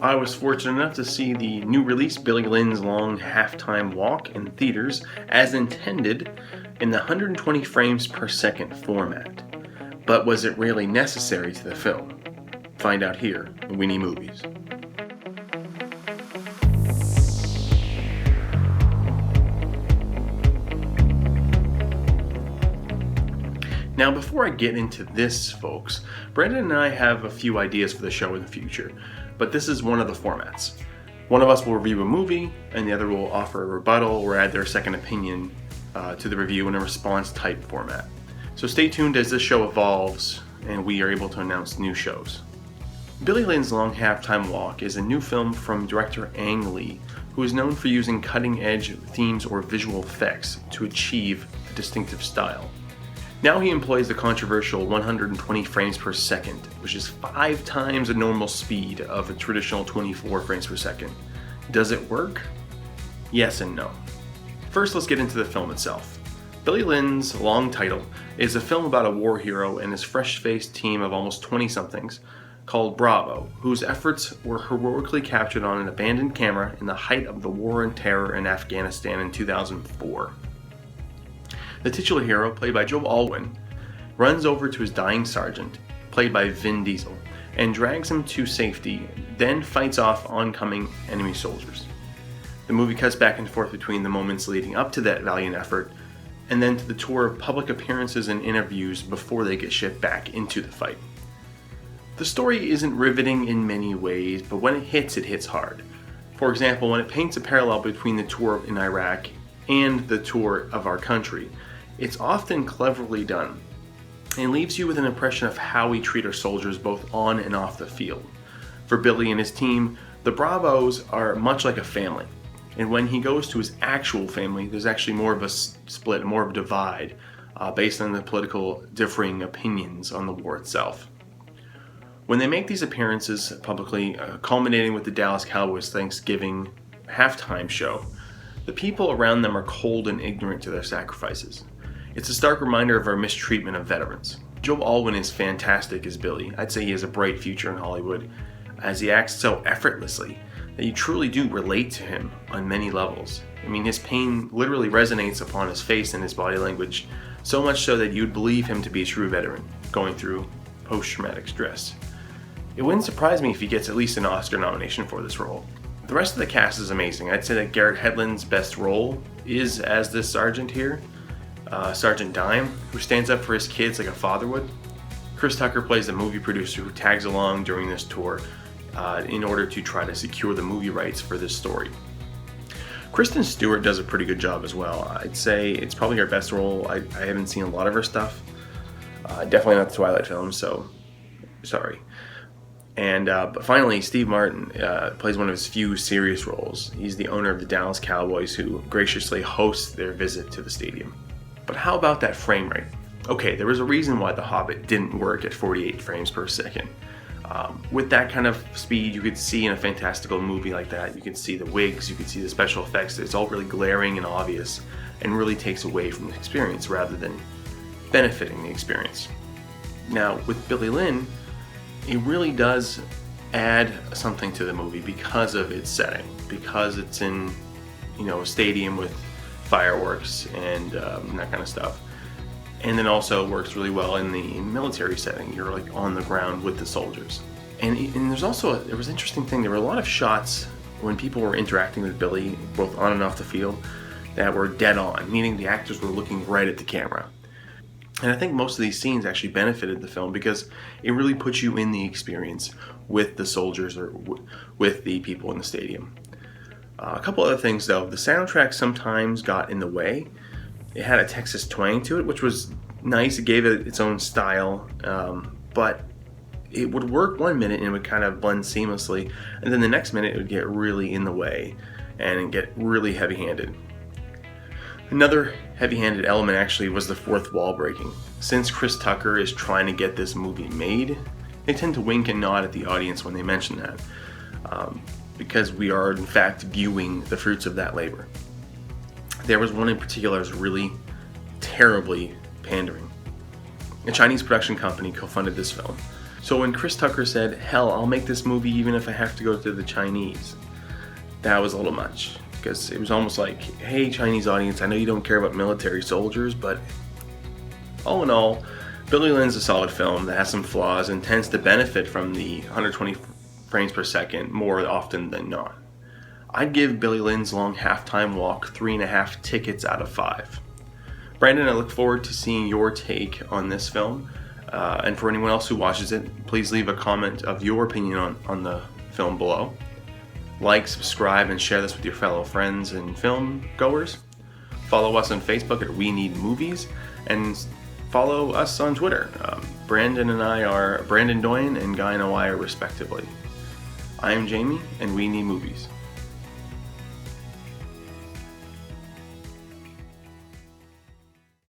I was fortunate enough to see the new release Billy Lynn's long halftime walk in theaters as intended in the 120 frames per second format. But was it really necessary to the film? Find out here in Weenie Movies. Now, before I get into this, folks, Brandon and I have a few ideas for the show in the future, but this is one of the formats. One of us will review a movie, and the other will offer a rebuttal or add their second opinion to the review in a response type format. So stay tuned as this show evolves and we are able to announce new shows. Billy Lynn's Long Halftime Walk is a new film from director Ang Lee, who is known for using cutting-edge themes or visual effects to achieve a distinctive style. Now he employs the controversial 120 frames per second, which is 5 times the normal speed of a traditional 24 frames per second. Does it work? Yes and no. First, let's get into the film itself. Billy Lynn's long title is a film about a war hero and his fresh-faced team of almost 20-somethings called Bravo, whose efforts were heroically captured on an abandoned camera in the height of the war on terror in Afghanistan in 2004. The titular hero, played by Joe Alwyn, runs over to his dying sergeant, played by Vin Diesel, and drags him to safety, then fights off oncoming enemy soldiers. The movie cuts back and forth between the moments leading up to that valiant effort, and then to the tour of public appearances and interviews before they get shipped back into the fight. The story isn't riveting in many ways, but when it hits hard. For example, when it paints a parallel between the tour in Iraq and the tour of our country, it's often cleverly done and leaves you with an impression of how we treat our soldiers both on and off the field. For Billy and his team, the Bravos are much like a family, and when he goes to his actual family, there's actually more of a split, more of a divide, based on the political differing opinions on the war itself. When they make these appearances publicly, culminating with the Dallas Cowboys Thanksgiving halftime show, the people around them are cold and ignorant to their sacrifices. It's a stark reminder of our mistreatment of veterans. Joe Alwyn is fantastic as Billy. I'd say he has a bright future in Hollywood, as he acts so effortlessly that you truly do relate to him on many levels. I mean, his pain literally resonates upon his face and his body language, so much so that you'd believe him to be a true veteran, going through post-traumatic stress. It wouldn't surprise me if he gets at least an Oscar nomination for this role. The rest of the cast is amazing. I'd say that Garrett Hedlund's best role is as this sergeant here, Sergeant Dime, who stands up for his kids like a father would. Chris Tucker plays the movie producer who tags along during this tour in order to try to secure the movie rights for this story. Kristen Stewart does a pretty good job as well. I'd say it's probably her best role. I haven't seen a lot of her stuff. Definitely not the Twilight films, so sorry. And but finally, Steve Martin plays one of his few serious roles. He's the owner of the Dallas Cowboys who graciously hosts their visit to the stadium. But how about that frame rate? Okay, there was a reason why The Hobbit didn't work at 48 frames per second. With that kind of speed, you could see in a fantastical movie like that, you could see the wigs, you could see the special effects. It's all really glaring and obvious and really takes away from the experience rather than benefiting the experience. Now, with Billy Lynn, it really does add something to the movie because of its setting, because it's in, a stadium with fireworks and that kind of stuff. And then also works really well in the military setting. You're like on the ground with the soldiers. And there's also there was an interesting thing. There were a lot of shots when people were interacting with Billy, both on and off the field, that were dead on, meaning the actors were looking right at the camera. And I think most of these scenes actually benefited the film because it really puts you in the experience with the soldiers or with the people in the stadium. A couple other things though. The soundtrack sometimes got in the way. It had a Texas twang to it, which was nice. It gave it its own style, but it would work one minute and it would kind of blend seamlessly, and then the next minute it would get really in the way and get really heavy-handed. Another heavy-handed element actually was the fourth wall breaking. Since Chris Tucker is trying to get this movie made, they tend to wink and nod at the audience when they mention that, because we are in fact viewing the fruits of that labor. There was one in particular that was really terribly pandering. A Chinese production company co-funded this film. So when Chris Tucker said, "Hell, I'll make this movie even if I have to go to the Chinese," that was a little much. Because it was almost like, hey, Chinese audience, I know you don't care about military soldiers, but all in all, Billy Lynn's a solid film that has some flaws and tends to benefit from the 120 frames per second more often than not. I'd give Billy Lynn's long halftime walk 3.5 tickets out of 5. Brandon, I look forward to seeing your take on this film. And for anyone else who watches it, please leave a comment of your opinion on the film below. Like, subscribe, and share this with your fellow friends and film goers. Follow us on Facebook at We Need Movies, and follow us on Twitter. Brandon and I are Brandon Doyen and Guy Nawire respectively. I am Jamie, and We Need Movies.